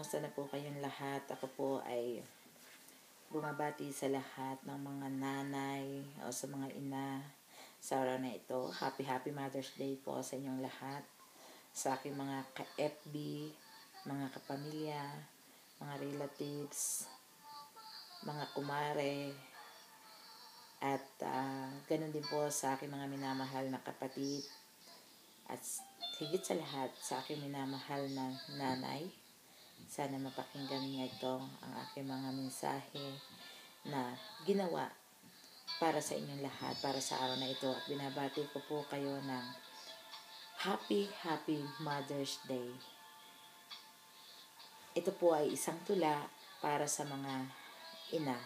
kumusta na po kayong lahat? Ako po ay bumabati sa lahat ng mga nanay o sa mga ina sa araw na ito. Happy Mother's Day po sa inyong lahat. Sa aking mga ka-FB, mga kapamilya, mga relatives, mga kumare, at ganun din po sa aking mga minamahal na kapatid. At higit sa lahat sa aking minamahal na nanay. Sana mapakinggan niya ito ang aking mga mensahe na ginawa para sa inyong lahat, para sa araw na ito. At binabati ko po kayo ng Happy Mother's Day. Ito po ay isang tula para sa mga ina.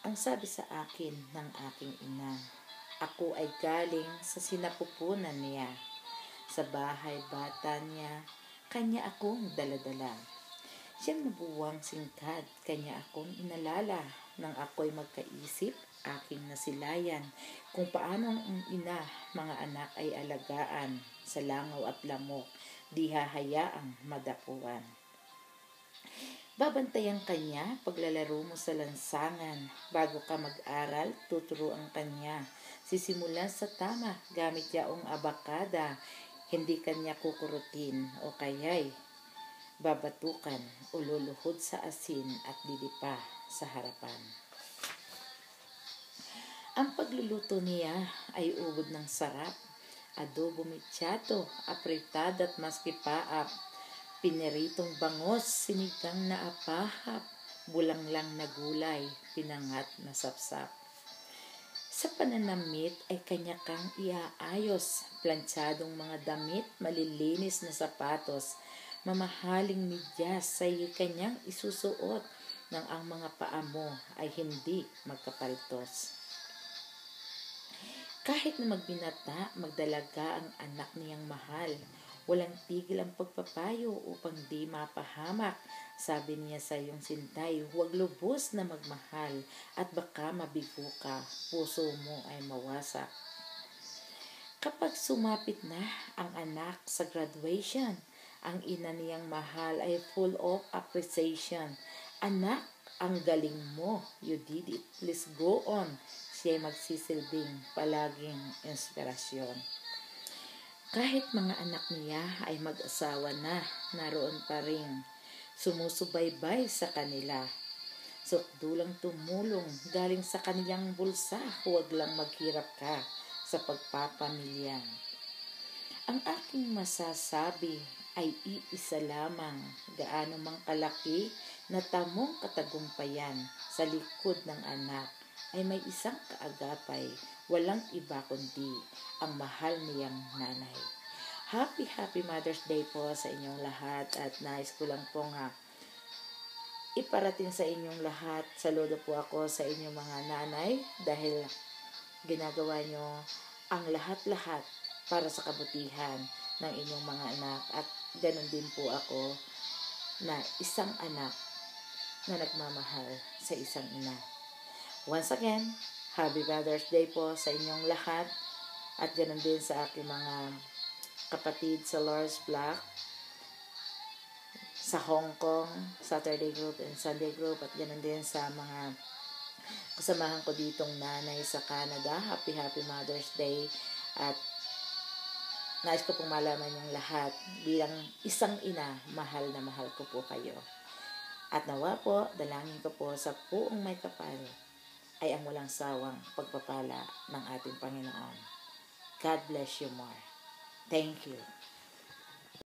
Ang sabi sa akin ng aking ina, ako ay galing sa sinapupunan niya. Sa bahay bata niya, kanya akong daladala. Siyang nabuwang singkad, kanya akong inalala. Nang ako'y magkaisip, aking nasilayan kung paano ang ina, mga anak ay alagaan sa langaw at lamok, di hahayaang madapuan. Babantayan kanya paglalaro mo sa lansangan. Bago ka mag-aral, tuturuan kanya. Sisimulan sa tama, gamit yaong abakada. Hindi kanya kukurutin o kaya'y babatukan o luluhod sa asin at didipa sa harapan. Ang pagluluto niya ay ubod ng sarap, adobo mechado, apritada at maskipaap, pineritong bangos, sinigang na apahap, bulanglang na gulay, pinangat na sapsap. Sa pananamit ay kanya kang iaayos, plantsadong mga damit, malilinis na sapatos, mamahaling medyas sa'y kanyang isusuot nang ang mga paa mo ay hindi magkapaltos. Kahit na magbinata, magdalaga ang anak niyang mahal, walang tigil ang pagpapayo upang di mapahamak. Sabi niya sa iyong sintay, huwag lubos na magmahal at baka mabigo ka, puso mo ay mawasak. Kapag sumapit na ang anak sa graduation, ang ina niyang mahal ay full of appreciation. Anak, ang galing mo, you did it, please go on. Siya'y magsisilbing palaging inspirasyon. Kahit mga anak niya ay mag-asawa na, naroon pa rin sumusubaybay sa kanila. Sukdulang tumulong galing sa kanilang bulsa, huwag lang maghirap ka sa pagpapamilya. Ang aking masasabi ay iisa lamang, gaano mang kalaki na tamong katagumpayan sa likod ng anak ay may isang kaagapay, walang iba kundi ang mahal niyang nanay. Happy Mother's Day po sa inyong lahat at nais ko lang po nga iparating sa inyong lahat. Saludo po ako sa inyong mga nanay dahil ginagawa nyo ang lahat-lahat para sa kabutihan ng inyong mga anak at ganun din po ako na isang anak na nagmamahal sa isang ina. Once again, Happy Mother's Day po sa inyong lahat at ganun din sa aking mga kapatid sa Lord's Block, sa Hong Kong, Saturday Group and Sunday Group at ganun din sa mga kasamahan ko ditong nanay sa Canada. Happy Mother's Day at nais ko pong malaman yung lahat bilang isang ina, mahal na mahal ko po kayo. At nawa po, dalangin ko po sa puong may kapal ay ang walang sawang pagpapala ng ating Panginoon. God bless you more. Thank you.